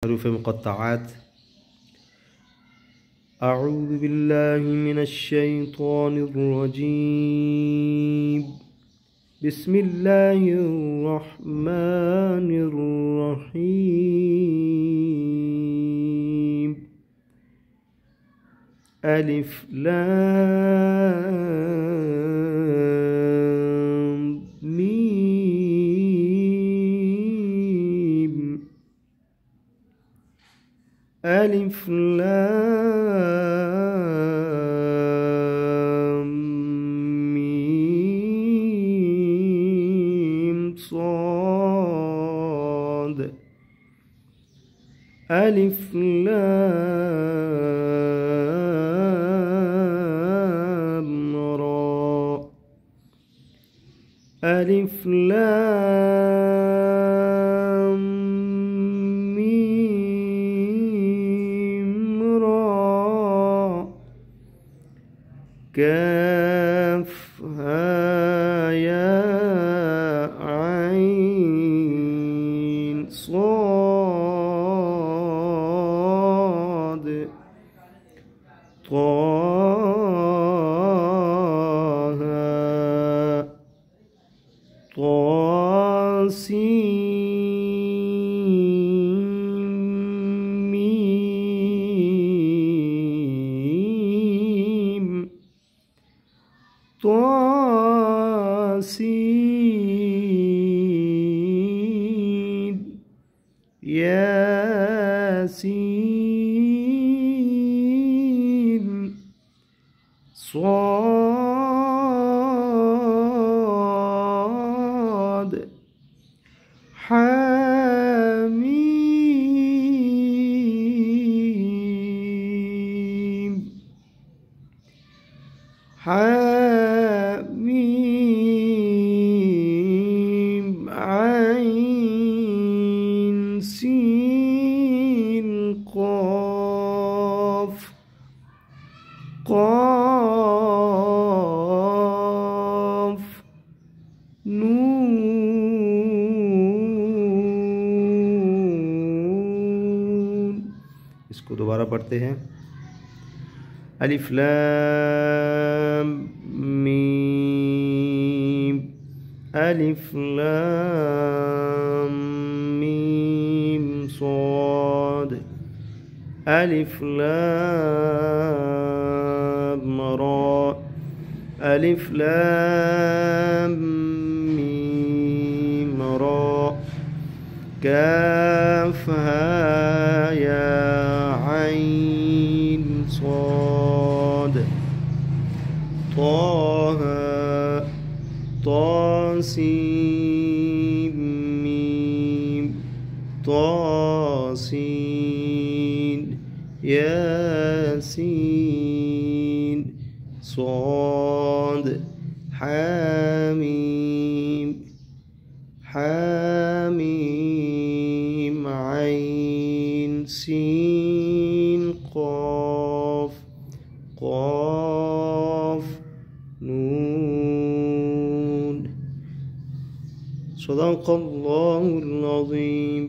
حروف مقطعات. أعوذ بالله من الشيطان الرجيم. بسم الله الرحمن الرحيم. ألف لام ميم. ألف لام ميم صاد. ألف لام را. ألف لام ميم را. كاف ها يا عين صاد. طه طاسيم ميم. طاسين ياسين. صاد حميم. حميم عين سين قاف. قاف नून. इसको दोबारा पढ़ते हैं. अलिफ लाम मीम. अलिफ लाम मीम صاد. ألف لام را. ألف لام ميم را. كاف ها يا عين صاد. طه طاسين ميم. طاسين ياسين. صاد حميم. حميم عين سين قاف. قاف نون. صدق الله العظيم.